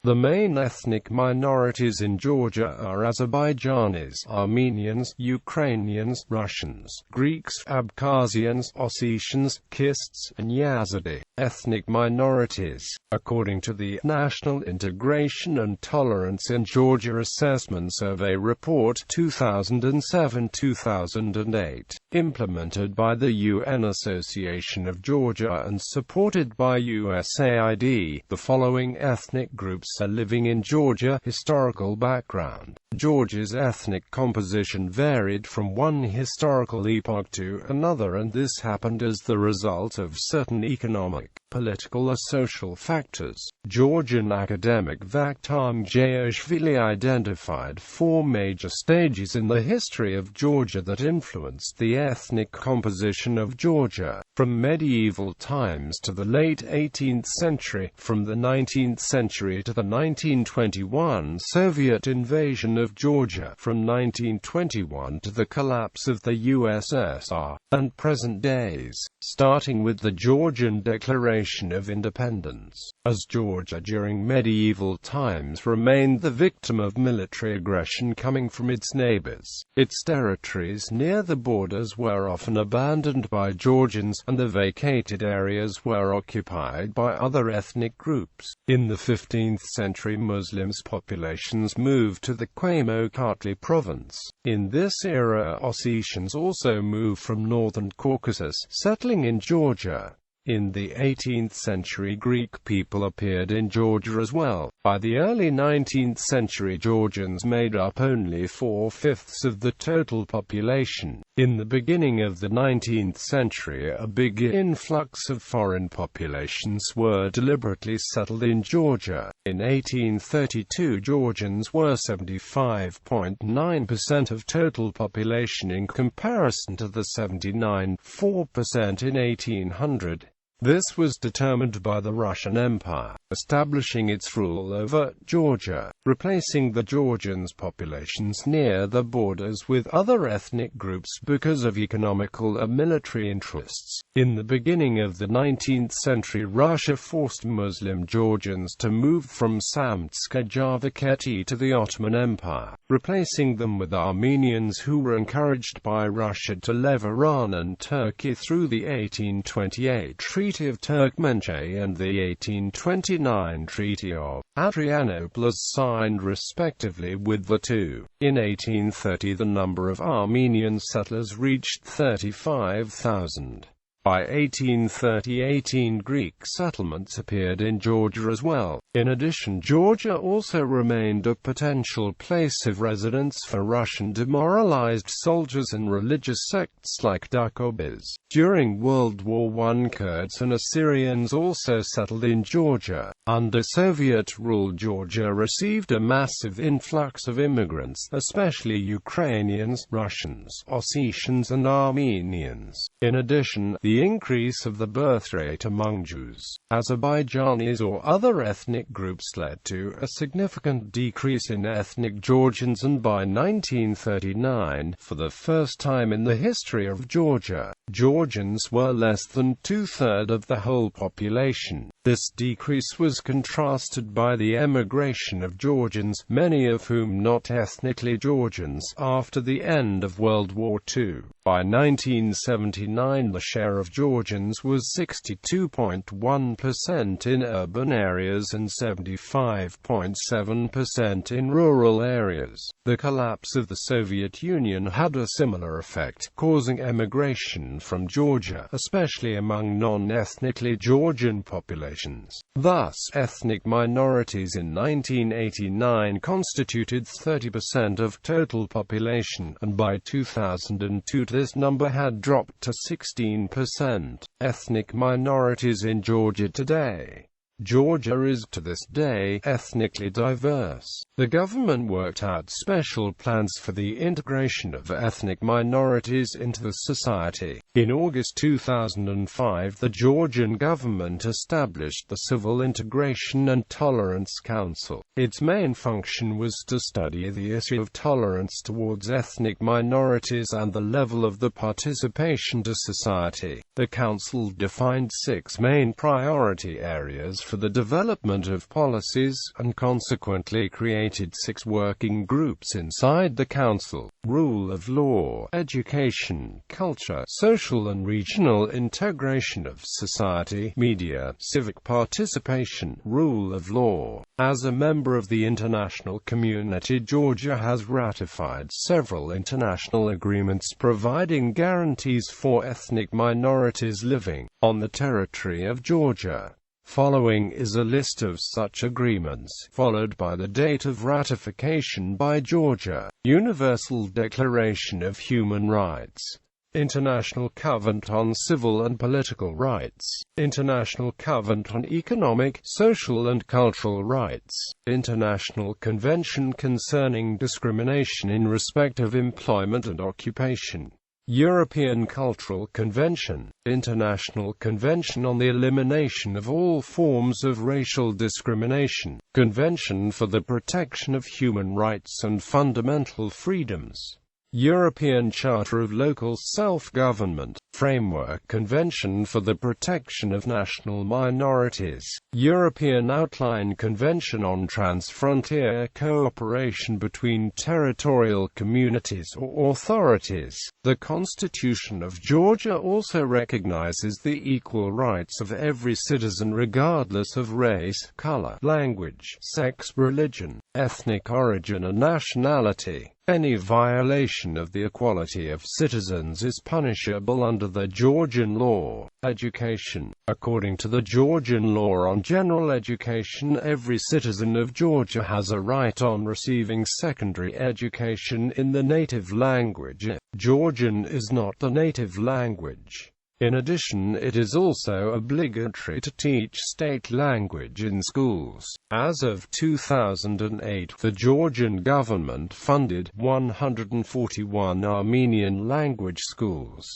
The main ethnic minorities in Georgia are Azerbaijanis, Armenians, Ukrainians, Russians, Greeks, Abkhazians, Ossetians, Kists, and Yazidi. Ethnic minorities. According to the National Integration and Tolerance in Georgia Assessment Survey Report 2007-2008, implemented by the UN Association of Georgia and supported by USAID, the following ethnic groups are living in Georgia. Historical background. Georgia's ethnic composition varied from one historical epoch to another, and this happened as the result of certain economic, political or social factors. Georgian academic Vakhtang Jayashvili identified four major stages in the history of Georgia that influenced the ethnic composition of Georgia, from medieval times to the late 18th century, from the 19th century to the 1921 Soviet invasion of Georgia, from 1921 to the collapse of the USSR, and present days, starting with the Georgian Declaration of Independence. As Georgia during medieval times remained the victim of military aggression coming from its neighbors, its territories near the borders were often abandoned by Georgians, and the vacated areas were occupied by other ethnic groups. In the 15th century, Muslims populations moved to the Kamo-Kartli province. In this era, Ossetians also moved from northern Caucasus, settling in Georgia. In the 18th century, Greek people appeared in Georgia as well. By the early 19th century, Georgians made up only 4/5 of the total population. In the beginning of the 19th century, a big influx of foreign populations were deliberately settled in Georgia. In 1832, Georgians were 75.9% of total population in comparison to the 79.4% in 1800. This was determined by the Russian Empire, establishing its rule over Georgia, replacing the Georgians' populations near the borders with other ethnic groups because of economical and military interests. In the beginning of the 19th century, Russia forced Muslim Georgians to move from Samtskhe Javakheti to the Ottoman Empire, replacing them with Armenians who were encouraged by Russia to leave Iran and Turkey through the 1828 Treaty of Turkmenchay and the 1829 Treaty of Adrianopolis, signed respectively with the two. In 1830, the number of Armenian settlers reached 35,000. By 1830, 18 Greek settlements appeared in Georgia as well. In addition, Georgia also remained a potential place of residence for Russian demoralized soldiers and religious sects like Dakobis. During World War I, Kurds and Assyrians also settled in Georgia. Under Soviet rule, Georgia received a massive influx of immigrants, especially Ukrainians, Russians, Ossetians and Armenians. In addition, the increase of the birth rate among Jews, Azerbaijanis or other ethnic groups led to a significant decrease in ethnic Georgians, and by 1939, for the first time in the history of Georgia, Georgians were less than two-thirds of the whole population. This decrease was contrasted by the emigration of Georgians, many of whom not ethnically Georgians, after the end of World War II. By 1979, the share of Georgians was 62.1% in urban areas and 75.7% in rural areas. The collapse of the Soviet Union had a similar effect, causing emigration from Georgia, especially among non-ethnically Georgian populations. Thus, ethnic minorities in 1989 constituted 30% of total population, and by 2002 this number had dropped to 16%. Ethnic minorities in Georgia today. Georgia is, to this day, ethnically diverse. The government worked out special plans for the integration of ethnic minorities into the society. In August 2005, the Georgian government established the Civil Integration and Tolerance Council. Its main function was to study the issue of tolerance towards ethnic minorities and the level of the participation to society. The council defined 6 main priority areas for the development of policies, and consequently created 6 working groups inside the Council: rule of law, education, culture, social and regional integration of society, media, civic participation, rule of law. As a member of the international community, Georgia has ratified several international agreements providing guarantees for ethnic minorities living on the territory of Georgia. Following is a list of such agreements, followed by the date of ratification by Georgia: Universal Declaration of Human Rights, International Covenant on Civil and Political Rights, International Covenant on Economic, Social and Cultural Rights, International Convention Concerning Discrimination in Respect of Employment and Occupation, European Cultural Convention, International Convention on the Elimination of All Forms of Racial Discrimination, Convention for the Protection of Human Rights and Fundamental Freedoms, European Charter of Local Self-Government, Framework Convention for the Protection of National Minorities, European Outline Convention on Transfrontier Cooperation between Territorial Communities or Authorities. The Constitution of Georgia also recognizes the equal rights of every citizen regardless of race, color, language, sex, religion, ethnic origin and nationality. Any violation of the equality of citizens is punishable under the Georgian law. Education. According to the Georgian law on general education, every citizen of Georgia has a right on receiving secondary education in the native language. Georgian is not the native language. In addition, it is also obligatory to teach state language in schools. As of 2008, the Georgian government funded 141 Armenian language schools,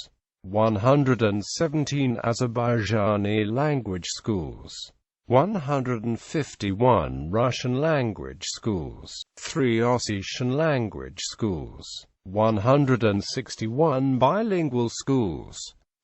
117 Azerbaijani language schools, 151 Russian language schools, 3 Ossetian language schools, 161 bilingual schools,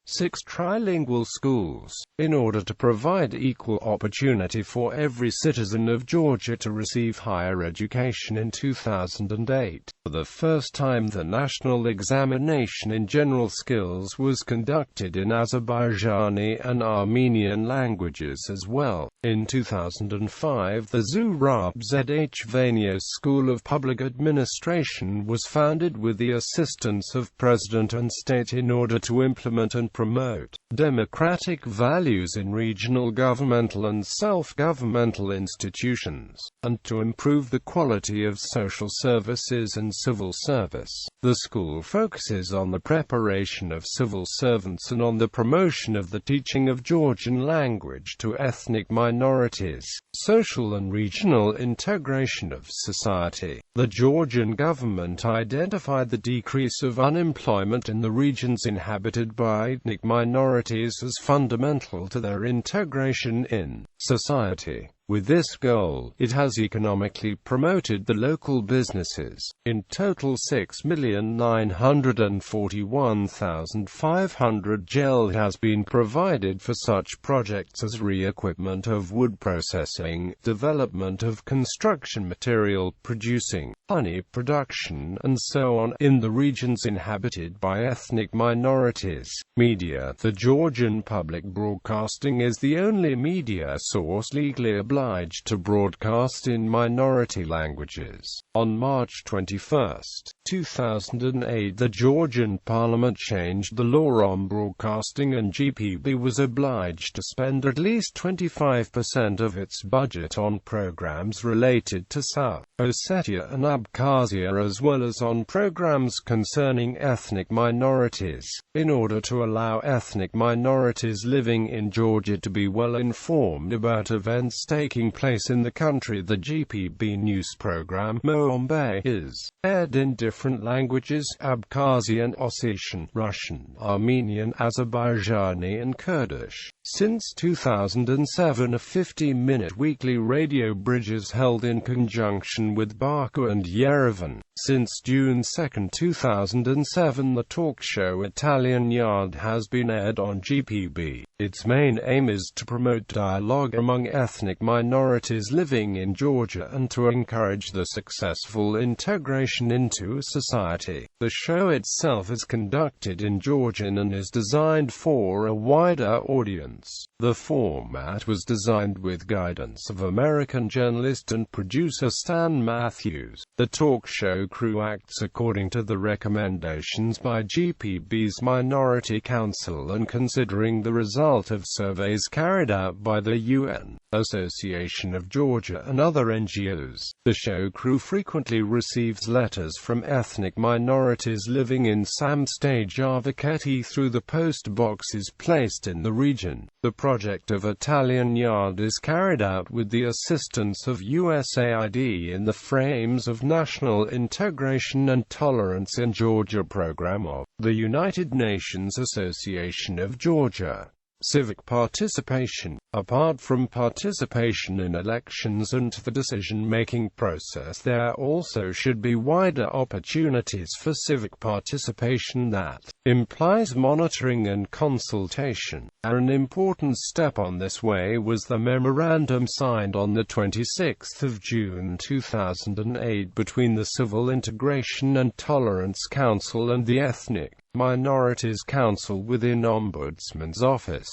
6 trilingual schools, in order to provide equal opportunity for every citizen of Georgia to receive higher education. In 2008, for the first time, the national examination in general skills was conducted in Azerbaijani and Armenian languages as well. In 2005, the Zurab Zhvanios School of Public Administration was founded with the assistance of President and State in order to implement and promote democratic values in regional governmental and self-governmental institutions, and to improve the quality of social services and civil service. The school focuses on the preparation of civil servants and on the promotion of the teaching of Georgian language to ethnic minorities, social and regional integration of society. The Georgian government identified the decrease of unemployment in the regions inhabited by ethnic minorities as fundamental to their integration in society. With this goal, it has economically promoted the local businesses. In total, 6,941,500 gel has been provided for such projects as re-equipment of wood processing, development of construction material producing, honey production, and so on, in the regions inhabited by ethnic minorities. Media. The Georgian public broadcasting is the only media source legally obliged to broadcast in minority languages. On March 21, 2008, the Georgian parliament changed the law on broadcasting, and GPB was obliged to spend at least 25% of its budget on programs related to South Ossetia and Abkhazia, as well as on programs concerning ethnic minorities. In order to allow ethnic minorities living in Georgia to be well informed about events taking place in the country, the GPB news program Moombe is aired in different languages: Abkhazian, Ossetian, Russian, Armenian, Azerbaijani and Kurdish. Since 2007, a 50-minute weekly radio bridge is held in conjunction with Baku and Yerevan. Since June 2, 2007, the talk show Italian Yard has been aired on GPB. Its main aim is to promote dialogue among ethnic minorities living in Georgia and to encourage the successful integration into society. The show itself is conducted in Georgian and is designed for a wider audience. The format was designed with guidance of American journalist and producer Stan Matthews. The talk show crew acts according to the recommendations by GPB's Minority Council and considering the result of surveys carried out by the UN, Association of Georgia and other NGOs. The show crew frequently receives letters from ethnic minorities living in Samstage Arvaketi through the post boxes placed in the region. The project of Italian Yard is carried out with the assistance of USAID in the frames of National Integration and Tolerance in Georgia program of the United Nations Association of Georgia. Civic participation. Apart from participation in elections and the decision-making process, there also should be wider opportunities for civic participation that implies monitoring and consultation. An important step on this way was the memorandum signed on the 26th of June 2008 between the Civil Integration and Tolerance Council and the Ethnic Minorities Council within Ombudsman's Office.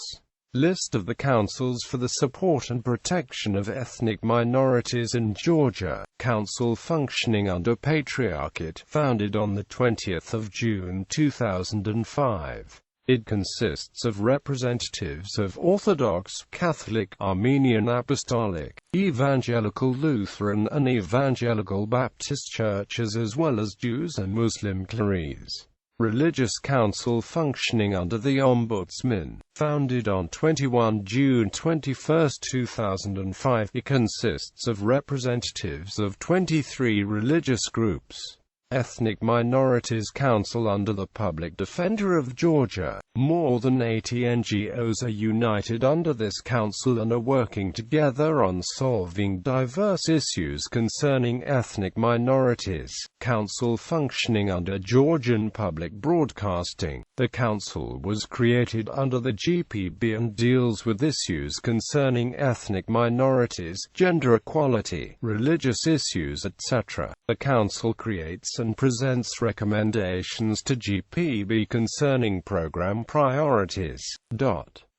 List of the councils for the support and protection of ethnic minorities in Georgia. Council functioning under Patriarchate, founded on the 20th of June 2005. It consists of representatives of Orthodox, Catholic, Armenian Apostolic, Evangelical Lutheran and Evangelical Baptist churches as well as Jews and Muslim clerics. Religious Council functioning under the Ombudsman, founded on 21 June 21, 2005. It consists of representatives of 23 religious groups. Ethnic Minorities Council under the Public Defender of Georgia. More than 80 NGOs are united under this council and are working together on solving diverse issues concerning ethnic minorities. Council functioning under Georgian Public Broadcasting. The council was created under the GPB and deals with issues concerning ethnic minorities, gender equality, religious issues, etc. The council creates and presents recommendations to GPB concerning program priorities.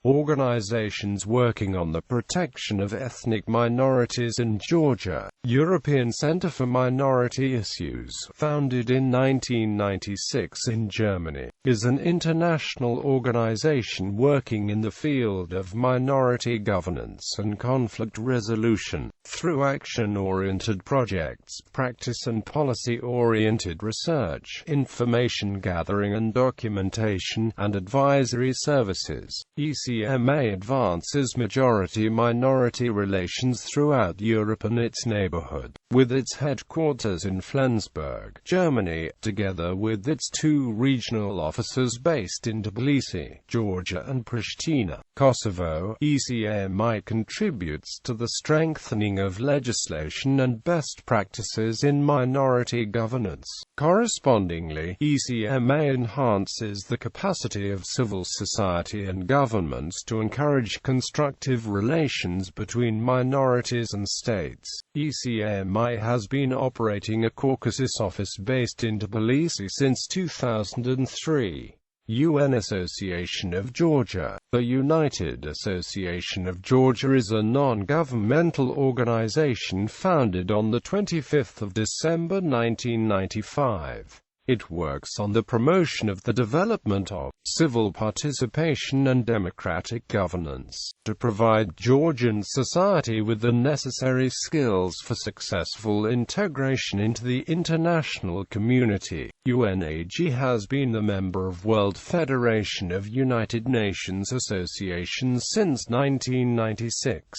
Organizations working on the protection of ethnic minorities in Georgia. European Center for Minority Issues, founded in 1996 in Germany, is an international organization working in the field of minority governance and conflict resolution, through action-oriented projects, practice and policy-oriented research, information gathering and documentation, and advisory services. ECMA advances majority-minority relations throughout Europe and its neighborhood, with its headquarters in Flensburg, Germany, together with its two regional offices based in Tbilisi, Georgia and Pristina, Kosovo. ECMA contributes to the strengthening of legislation and best practices in minority governance. Correspondingly, ECMA enhances the capacity of civil society and governments to encourage constructive relations between minorities and states. ECMA has been operating a Caucasus office based in Tbilisi since 2003. UN Association of Georgia. The United Association of Georgia is a non-governmental organization founded on the 25th of December 1995. It works on the promotion of the development of civil participation and democratic governance, to provide Georgian society with the necessary skills for successful integration into the international community. UNAG has been a member of World Federation of United Nations Associations since 1996.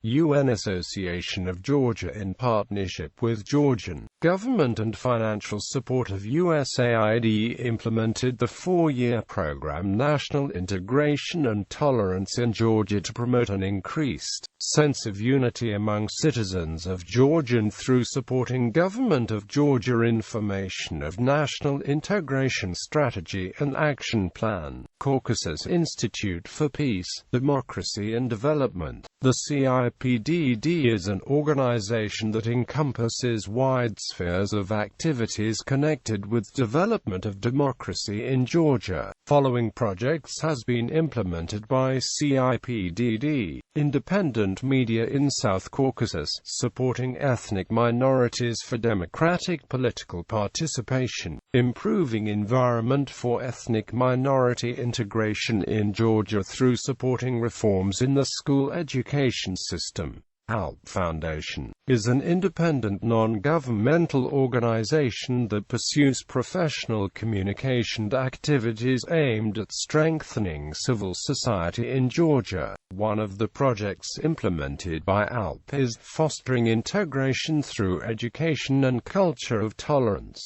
UN Association of Georgia in partnership with Georgian government and financial support of USAID implemented the 4-year program National Integration and Tolerance in Georgia to promote an increased sense of unity among citizens of Georgia through supporting Government of Georgia information of National Integration Strategy and Action Plan. Caucasus Institute for Peace, Democracy and Development. The CIPDD is an organization that encompasses wide spheres of activities connected with development of democracy in Georgia. Following projects has been implemented by CIPDD. Independent media in South Caucasus, supporting ethnic minorities for democratic political participation, improving environment for ethnic minority integration in Georgia through supporting reforms in the school education system. ALP Foundation is an independent non-governmental organization that pursues professional communication activities aimed at strengthening civil society in Georgia. One of the projects implemented by ALP is fostering integration through education and culture of tolerance.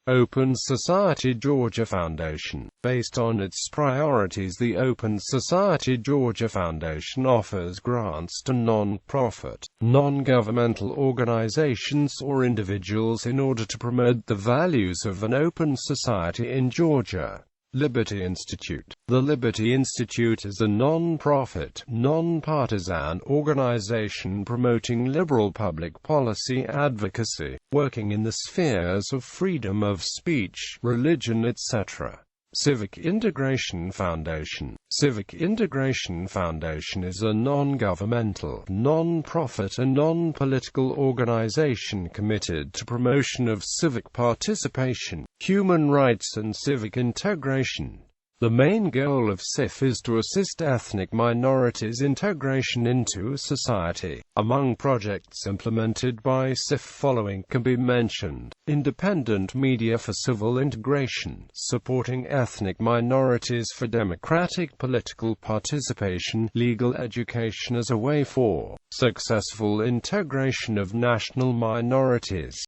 Open Society Georgia Foundation. Based on its priorities, the Open Society Georgia Foundation offers grants to non-profit, non-governmental organizations or individuals in order to promote the values of an open society in Georgia. Liberty Institute. The Liberty Institute is a non-profit, non-partisan organization promoting liberal public policy advocacy, working in the spheres of freedom of speech, religion, etc. Civic Integration Foundation. Civic Integration Foundation is a non-governmental, non-profit and non-political organization committed to promotion of civic participation, human rights and civic integration. The main goal of CIF is to assist ethnic minorities' integration into society. Among projects implemented by CIF following can be mentioned: independent media for civil integration, supporting ethnic minorities for democratic political participation, legal education as a way for successful integration of national minorities.